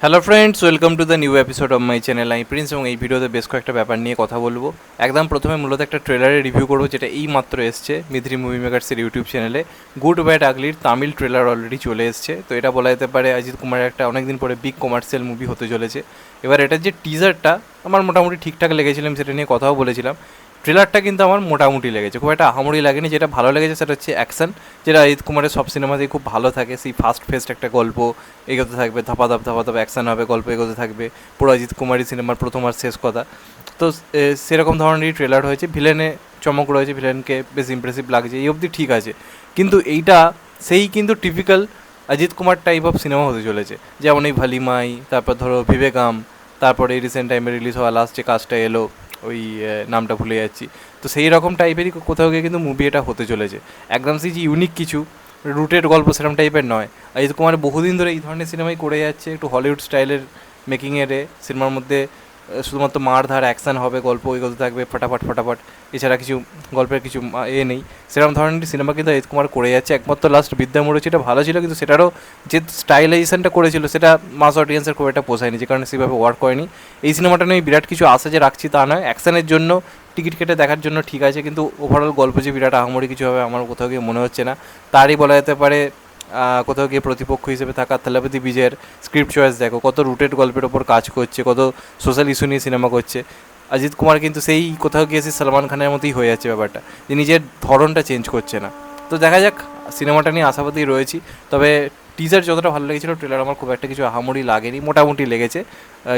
Hello friends, welcome to the new episode of my channel. আমি Prince এবং এই ভিডিওতে বেশ কয়েকটা ব্যাপার নিয়ে কথা বলবো। একদম প্রথমে মূলত একটা ট্রেলারের রিভিউ করবো, যেটা এই মাত্র এসছে মিথ্রি মুভি মেকার্সের ইউটিউব চ্যানেলে। গুড ব্যাড আগলির তামিল ট্রেলার অলরেডি চলে এসছে। তো এটা বলা যেতে পারে অজিত কুমারের একটা অনেকদিন পরে বিগ কমার্শিয়াল মুভি হতে চলেছে। এবার এটার যে টিজারটা আমার মোটামুটি ঠিকঠাক লেগেছিলাম, সেটা নিয়ে কথাও বলেছিলাম। ট্রেলারটা কিন্তু আমার মোটামুটি লেগেছে, খুব একটা আহামরি লাগেনি। যেটা ভালো লেগেছে সেটা হচ্ছে অ্যাকশন, যেটা অজিত কুমারের সব সিনেমাতেই খুব ভালো থাকে। সেই ফাস্ট ফেস্ট একটা গল্প এগোতে থাকবে, ধাপাধাপ ধাপাধাপ অ্যাকশন হবে, গল্প এগোতে থাকবে, পুরো অজিত কুমারী সিনেমার প্রথম আর শেষ কথা। তো সেরকম ধরনেরই ট্রেলার হয়েছে। ভিলেনে চমক রয়েছে, ভিলেনকে বেশ ইমপ্রেসিভ লাগছে, এই অবধি ঠিক আছে। কিন্তু এইটা সেই কিন্তু typical Ajit Kumar type of cinema হতে চলেছে। যেমন এই ভালিমাই, তারপর ধরো বিবেকাম, তারপরে এই রিসেন্ট টাইমে রিলিজ হওয়া লাস্ট যে কাজটা এলো, ওই নামটা ভুলে যাচ্ছি। তো সেই রকম টাইপেরই কোথাও গিয়ে কিন্তু মুভি এটা হতে চলেছে। একদম সেই যে ইউনিক কিছু রুটেড গল্প সেরকম টাইপের নয়। অজিত কুমার বহুদিন ধরে এই ধরনের সিনেমাই করে যাচ্ছে, একটু হলিউড স্টাইলের মেকিংয়ের সিনেমার মধ্যে শুধুমাত্র মারধার অ্যাকশান হবে, গল্প এগোতে থাকবে ফটাফট ফটাফট, এছাড়া কিছু গল্পের কিছু নেই। সেরকম ধরনের সিনেমা কিন্তু অজিত কুমার করে যাচ্ছে। একমাত্র লাস্ট বিদ্যামূরচিটা ভালো ছিল, কিন্তু সেটারও যে স্টাইলাইজেশনটা করেছিল সেটা মাস অডিয়েন্সের খুব একটা পোষায়নি, যে কারণে সেভাবে ওয়ার্ক করেনি। এই সিনেমাটা নিয়ে বিরাট কিছু আশা যে রাখছি তা নয়। অ্যাকশানের জন্য টিকিট কেটে দেখার জন্য ঠিক আছে, কিন্তু ওভারঅল গল্প যে বিরাট আহামরি কিছু হবে আমার কোথাও গিয়ে মনে হচ্ছে না। তারই বলা যেতে পারে কোথাও গিয়ে প্রতিপক্ষ হিসেবে থাকা থালাপতি বিজয়ের স্ক্রিপ্ট চয়েস দেখো, কত রুটেড গল্পের ওপর কাজ করছে, কত সোশ্যাল ইস্যু নিয়ে সিনেমা করছে। অজিত কুমার কিন্তু সেই কোথাও গিয়ে সেই সলমান খানের মতোই হয়ে যাচ্ছে ব্যাপারটা, যে নিজের ধরনটা চেঞ্জ করছে না। তো দেখা যাক, সিনেমাটা নিয়ে আশাবাদী রয়েছি। তবে টিজার যতটা ভালো লেগেছিলো, ট্রেলার আমার খুব একটা কিছু আহামরি লাগেনি, মোটামুটি লেগেছে।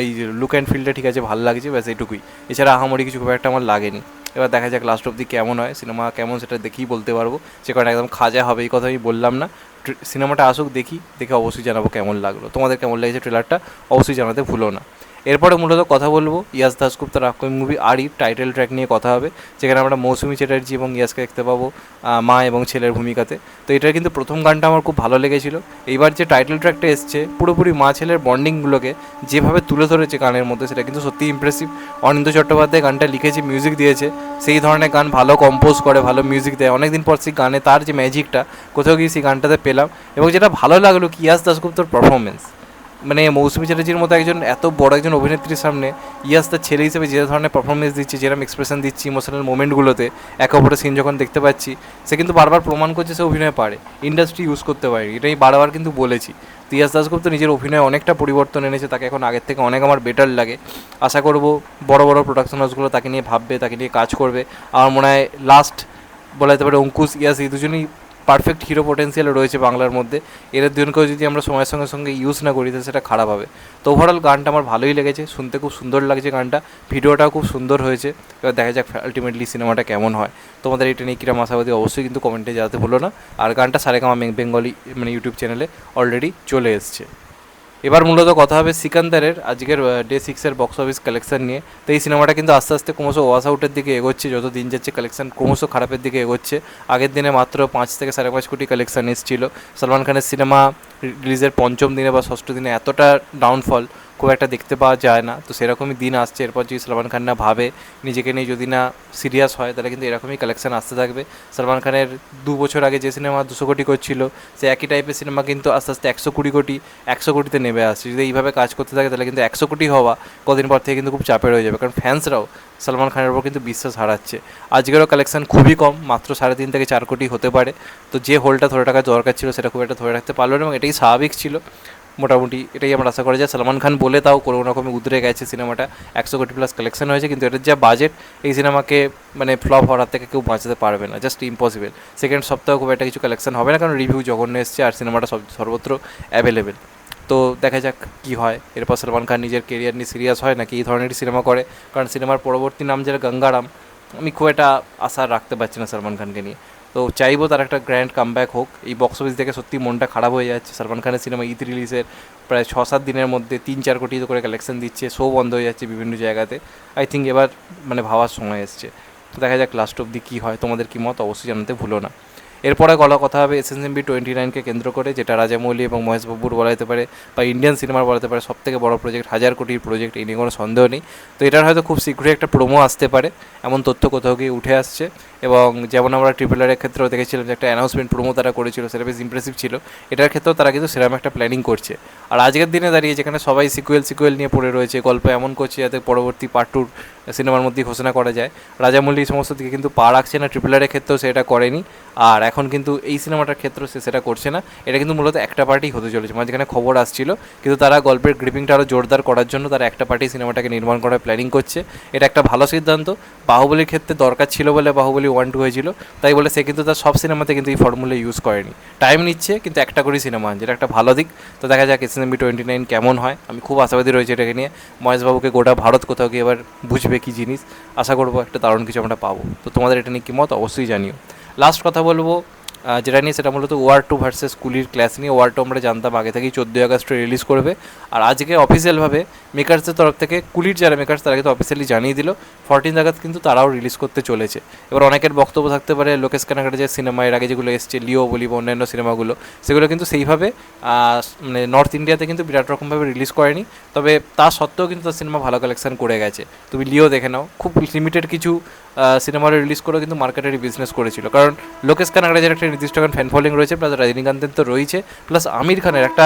এই লুক অ্যান্ড ফিলটা ঠিক আছে, ভালো লাগছে, ব্যাস এইটুকুই। এছাড়া আহামরি কিছু খুব একটা আমার লাগেনি। এবার দেখা যাক লাস্ট অব্দি কেমন হয়, সিনেমা কেমন সেটা দেখেই বলতে পারবো। সে কারণে একদম খাজা হবে এই কথা আমি বললাম না। সিনেমাটা আসুক, দেখে অবশ্যই জানাবো কেমন লাগলো। তোমাদের কেমন লেগেছে ট্রেলারটা অবশ্যই জানাতে ভুলো না। এরপরে মূলত কথা বলবো ইয়াস দাশগুপ্তার আপকামিং মুভি আরি টাইটেল ট্র্যাক নিয়ে কথা হবে, যেখানে আমরা মৌসুমী চ্যাটার্জি এবং ইয়াসকে দেখতে পাবো মা এবং ছেলের ভূমিকাতে। তো এটার কিন্তু প্রথম গানটা আমার খুব ভালো লেগেছিলো। এইবার যে টাইটেল ট্র্যাকটা এসছে, পুরোপুরি মা ছেলের বন্ডিংগুলোকে যেভাবে তুলে ধরেছে গানের মধ্যে, সেটা কিন্তু সত্যি ইমপ্রেসিভ। অনিন্দ্য চট্টোপাধ্যায় গানটা লিখেছে, মিউজিক দিয়েছে। সেই ধরনের গান ভালো কম্পোজ করে, ভালো মিউজিক দেয়। অনেকদিন পর সেই গানে তার যে ম্যাজিকটা কোথাও গিয়ে সেই গানটাতে পেলাম। এবং যেটা ভালো লাগলো কি, ইয়াস দাশগুপ্তর পারফরমেন্স, মানে মৌসুমী চ্যাটার্জির মতো একজন এত বড় একজন অভিনেত্রীর সামনে ইয়াস তার ছেলে হিসেবে যে ধরনের পারফরমেন্স দিচ্ছে, যেরকম এক্সপ্রেশন দিচ্ছে ইমোশনাল মোমেন্টগুলোতে, একে অপরের সিন যখন দেখতে পাচ্ছি, সে কিন্তু বারবার প্রমাণ করছে সে অভিনয় পারে, ইন্ডাস্ট্রি ইউজ করতে পারে। এটাই বারবার কিন্তু বলেছি। তো ইয়াস দাশগুপ্ত নিজের অভিনয়ে অনেকটা পরিবর্তন এনেছে, তাকে এখন আগের থেকে অনেক আমার বেটার লাগে। আশা করব বড় বড় প্রোডাকশন হাউসগুলো তাকে নিয়ে ভাববে, তাকে নিয়ে কাজ করবে। আমার মনে হয় লাস্ট বলা যেতে পারে অঙ্কুশ ইয়াস, এই দুজনই পারফেক্ট হিরো পোটেন্সিয়াল রয়েছে বাংলার মধ্যে। এদের দুজনকেও যদি আমরা সময়ের সঙ্গে সঙ্গে ইউজ না করি, তাহলে সেটা খারাপ হবে। তো ওভারঅল গানটা আমার ভালোই লেগেছে, শুনতে খুব সুন্দর লাগছে গানটা, ভিডিওটাও খুব সুন্দর হয়েছে। এবার দেখা যাক আলটিমেটলি সিনেমাটা কেমন হয়। তোমাদের এটা নিয়ে কিরম আশাবাদী অবশ্যই কিন্তু কমেন্টে জানাতে ভুলো না। আর গানটা সারেগামা বেঙ্গলি মানে ইউটিউব চ্যানেলে অলরেডি চলে এসছে। এবার মূলত কথা হবে সিকান্দারের আজকের ডে 6-এর বক্স অফিস কালেকশন নিয়ে। তো এই সিনেমাটা কিন্তু আস্তে আস্তে ক্রমশ ওয়াশ আউটের দিকে এগোচ্ছে, যত দিন যাচ্ছে কালেকশন ক্রমশ খারাপের দিকে এগোচ্ছে। আগের দিনে মাত্র 5 থেকে 5.5 কোটি কালেকশন এসেছিল। সলমান খানের সিনেমা রিলিজের পঞ্চম দিনে বা ষষ্ঠ দিনে এতটা ডাউনফল খুব একটা দেখতে পাওয়া যায় না। তো সেরকমই দিন আসছে। এরপর যদি সলমান খান না ভাবে, নিজেকে নিয়ে যদি না সিরিয়াস হয়, তাহলে কিন্তু এরকমই কালেকশন আসতে থাকবে। সলমান খানের 2 বছর আগে যে সিনেমা 200 কোটি করছিল, সে একই টাইপের সিনেমা কিন্তু আস্তে আস্তে 120 কোটি 100 কোটিতে নেমে আসছে। যদি এইভাবে কাজ করতে থাকে, তাহলে কিন্তু 100 কোটি হওয়া কদিন পর থেকে কিন্তু খুব চাপের হয়ে যাবে, কারণ ফ্যান্সরাও সলমান খানের উপর কিন্তু বিশ্বাস হারাচ্ছে। আজকেরও কালেকশন খুবই কম, মাত্র 3.5 থেকে 4 কোটি হতে পারে। তো যে হোলটা ধরে রাখার দরকার ছিল, সেটা খুব একটা ধরে রাখতে পারলো না, এবং এটাই স্বাভাবিক ছিল। মোটামুটি এটাই আমরা আশা করা যায়। সলমান খান বলে তাও কোনো রকমে উতরে গেছে সিনেমাটা, 100 কোটি প্লাস কালেকশন হয়েছে, কিন্তু এটার যা বাজেট, এই সিনেমাকে মানে ফ্লপ হওয়ার হাত থেকে কেউ বাঁচাতে পারবে না, জাস্ট ইম্পসিবল। সেকেন্ড সপ্তাহে খুব একটা কিছু কালেকশন হবে না, কারণ রিভিউ জঘন্য এসছে, আর সিনেমাটা সর্বত্র অ্যাভেলেবেল। তো দেখা যাক কী হয়। এরপর সলমান খান নিজের কেরিয়ার নিয়ে সিরিয়াস হয় নাকি এই ধরনেরই সিনেমা করে, কারণ সিনেমার পরবর্তী নাম যেটা গঙ্গারাম, আমি খুব একটা আশা রাখতে পারছি না সলমান খানকে নিয়ে। তো চাইবো তার একটা গ্র্যান্ড কামব্যাক হোক। এই বক্স অফিস দেখে সত্যি মনটা খারাপ হয়ে যাচ্ছে। সলমান খানের সিনেমা ঈদ রিলিজের প্রায় 6-7 দিনের মধ্যে 3-4 কোটি করে কালেকশন দিচ্ছে, শো বন্ধ হয়ে যাচ্ছে বিভিন্ন জায়গাতে। আই থিঙ্ক এবার মানে ভাবার সময় এসছে। তো দেখা যাক লাস্ট অবধি কী হয়। তোমাদের কী মত অবশ্যই জানাতে ভুলো না। এরপরে কথা হবে SSMB 29কে কেন্দ্র করে, যেটা রাজামৌলি এবং মহেশ বাবুর বলা যেতে পারে বা ইন্ডিয়ান সিনেমার বলা যেতে পারে সব থেকে বড় প্রজেক্ট, 1000 কোটির প্রজেক্ট, এই নিয়ে কোনো সন্দেহ নেই। তো এটার হয়তো খুব শীঘ্রই একটা প্রোমো আসতে পারে, এমন তথ্য কোথাও গিয়ে উঠে আসছে। এবং যেমন আমরা RRR এর ক্ষেত্রেও দেখেছিলাম যে একটা অ্যানাউন্সমেন্ট প্রোমো তারা করেছিল, সেটা বেশ ইমপ্রেসিভ ছিল। এটার ক্ষেত্রেও তারা কিন্তু সেরকম একটা প্ল্যানিং করছে। আর আজকের দিনে দাঁড়িয়ে যেখানে সবাই সিকুয়েল নিয়ে পড়ে রয়েছে, গল্প এমন করছে যাতে পরবর্তী পার্ট 2 সিনেমার মধ্যেই ঘোষণা করা যায়, রাজামৌলি এই সমস্ত দিকে কিন্তু পা রাখছে না। RRR এর ক্ষেত্রেও সেটা করেনি, আর এখন কিন্তু এই সিনেমাটার ক্ষেত্রেও সে সেটা করছে না। এটা কিন্তু মূলত একটা পার্টি হতে চলেছে, মানে যেখানে খবর আসছিল, কিন্তু তারা গল্পের গ্রিপিংটা আরও জোরদার করার জন্য তারা একটা পার্টি সিনেমাটাকে নির্মাণ করার প্ল্যানিং করছে। এটা একটা ভালো সিদ্ধান্ত। বাহুবলীর ক্ষেত্রে দরকার ছিল বলে বাহুবলী 1-2 হয়েছিল, তাই বলে সে কিন্তু তার সব সিনেমাতে কিন্তু এই ফর্মুলা ইউজ করেনি। টাইম নিচ্ছে, কিন্তু একটা করেই সিনেমা, যেটা একটা ভালো দিক। তো দেখা যাক SSMB 29 কেমন হয়। আমি খুব আশাবাদী রয়েছে এটাকে নিয়ে। মহেশবাবুকে গোটা ভারত কোথাও গিয়ে এবার বুঝবে কী জিনিস। আশা করবো একটা দারুণ কিছু আমরা পাবো। তো তোমাদের এটা নিয়ে কী মত অবশ্যই জানিও। লাস্ট কথা বলবো যেটা নিয়ে, সেটা মূলত ওয়ার 2 ভার্সেস কুলির ক্লাস নিয়ে। ওয়ার 2 আমরা জানতাম আগে থেকেই 14 আগস্টে রিলিজ করবে, আর আজকে অফিসিয়ালভাবে মেকার্সের তরফ থেকে, কুলির যারা মেকার্স তারা কিন্তু অফিসিয়ালি জানিয়ে দিল 14 আগস্ট কিন্তু তারাও রিলিজ করতে চলেছে। এবার অনেকের বক্তব্য থাকতে পারে লোকেশ কানাকড়া যে সিনেমা এর আগে যেগুলো এসছে, লিও বলি বা অন্যান্য সিনেমাগুলো, সেগুলো কিন্তু সেইভাবে মানে নর্থ ইন্ডিয়াতে কিন্তু বিরাট রকমভাবে রিলিজ করেনি। তবে তা সত্ত্বেও কিন্তু তার সিনেমা ভালো কালেকশন করে গেছে। তুমি লিও দেখে নাও, খুব লিমিটেড কিছু সিনেমা রিলিজ করেও কিন্তু মার্কেটেরই বিজনেস করেছিল, কারণ লোকেশ কানাকড়াজের একটা নির্দিষ্ট ফ্যান ফলোইং রয়েছে, প্লাস রজনীকান্তের তো রয়েছে, প্লাস আমির খানের একটা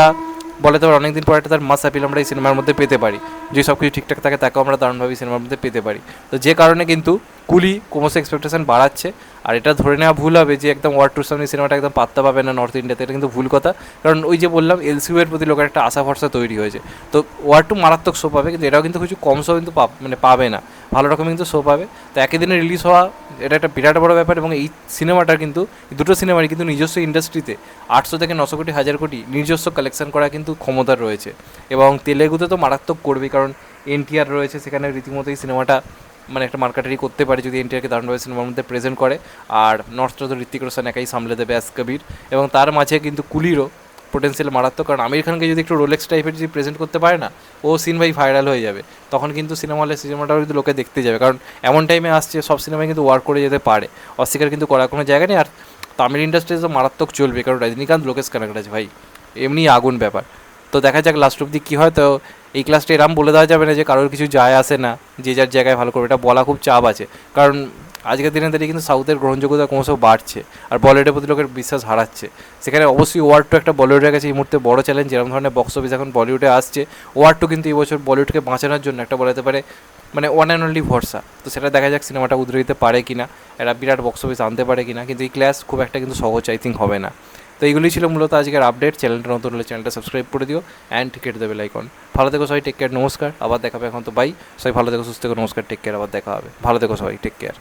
বলে তো অনেকদিন পর একটা তার মাস অ্যাপিল আমরা এই সিনেমার মধ্যে পেতে পারি। যে সব কিছু ঠিকঠাক থাকে তাকেও আমরা দারুণভাবে সিনেমার মধ্যে পেতে পারি। তো যে কারণে কিন্তু কুলি ক্রমশ এক্সপেকটেশন বাড়াচ্ছে। আর এটা ধরে নেওয়া ভুল হবে যে একদম ওয়ার 2 সামনে সিনেমাটা একদম পাত্তা পাবে না নর্থ ইন্ডিয়াতে, এটা কিন্তু ভুল কথা। কারণ ওই যে বললাম LCU এর প্রতি লোকের একটা আশা ভরসা তৈরি হয়েছে। তো ওয়ার 2 মারাত্মক শো পাবে, কিন্তু এটাও কিন্তু কিছু কম শো কিন্তু মানে পাবে না, ভালো রকম কিন্তু শো পাবে। তো একই দিনে রিলিজ হওয়া এটা একটা বিরাট বড় ব্যাপার। এবং এই সিনেমাটার কিন্তু দুটো সিনেমারই কিন্তু নিজস্ব ইন্ডাস্ট্রিতে 800 থেকে 900 কোটি 1000 কোটি নিজস্ব কালেকশন করা কিন্তু ক্ষমতা রয়েছে। এবং তেলেগুতে তো মারাত্মক করবেই, কারণ NTR রয়েছে সেখানে, রীতিমতো এই সিনেমাটা মানে একটা মার্কেটারি করতে পারে যদি NTRকে দারুণভাবে সিনেমার মধ্যে প্রেজেন্ট করে। আর নর্থটা তো ঋত্বিক রোশন একাই সামলে দেবে অ্যাজ কবির, এবং তার মাঝে কিন্তু কুলিরও পোটেন্সিয়াল মারাত্মক। কারণ আমির খানকে যদি একটু রোলেক্স টাইপের যদি প্রেজেন্ট করতে পারে না, ও সিন ভাই ভাইরাল হয়ে যাবে। তখন কিন্তু সিনেমা হলে সিনেমাটাও কিন্তু লোকে দেখতে যাবে, কারণ এমন টাইমে আসছে সব সিনেমায় কিন্তু ওয়ার্ক করে যেতে পারে, অস্বীকার কিন্তু করার কোনো জায়গা নেই। আর তামিল ইন্ডাস্ট্রিতে তো মারাত্মক চলবে, কারণ রজনীকান্ত লোকেশ কানাকড়া ভাই এমনি আগুন ব্যাপার। তো দেখা যাক লাস্ট অব্দি কী হয়। তো এই ক্লাসটা এরম বলে দেওয়া যাবে না যে কারোর কিছু যায় আসে না, যে যার জায়গায় ভালো করবে, এটা বলা খুব চাপ আছে। কারণ আজকের দিনে দাঁড়িয়ে কিন্তু সাউথের গ্রহণযোগ্যতা ক্রমশ বাড়ছে, আর বলিউডের প্রতি লোকের বিশ্বাস হারাচ্ছে। সেখানে অবশ্যই ওয়ার 2 একটা বলিউডের কাছে এই মুহূর্তে বড় চ্যালেঞ্জ। যেরকম ধরনের বক্স অফিস এখন বলিউডে আসছে, ওয়ার 2 কিন্তু এই বছর বলিউডকে বাঁচানোর জন্য একটা বলা যেতে পারে মানে ওয়ান অ্যান্ড অনলি ভরসা। তো সেটা দেখা যাক সিনেমাটা উদ্রে দিতে পারে কিনা, একটা বিরাট বক্স অফিস আনতে পারে কিনা। কিন্তু এই ক্লাস খুব একটা কিন্তু সহজ আই থিঙ্ক হবে না। তো এইগুলোই ছিল মূলত আজকের আপডেট। চ্যানেলটা নতুন হলে চ্যানেলটা সাবস্ক্রাইব করে দিও অ্যান্ড কেটে দেবে লাইকন। ভালো থেকো সবাই, টেক কেয়ার, নমস্কার, আবার দেখা হবে। এখন তো বাই, সবাই ভালো থেকো, সুস্থ থেকো, নমস্কার, টেক কেয়ার, আবার দেখা হবে। ভালো থেকো সবাই, টেক কেয়ার।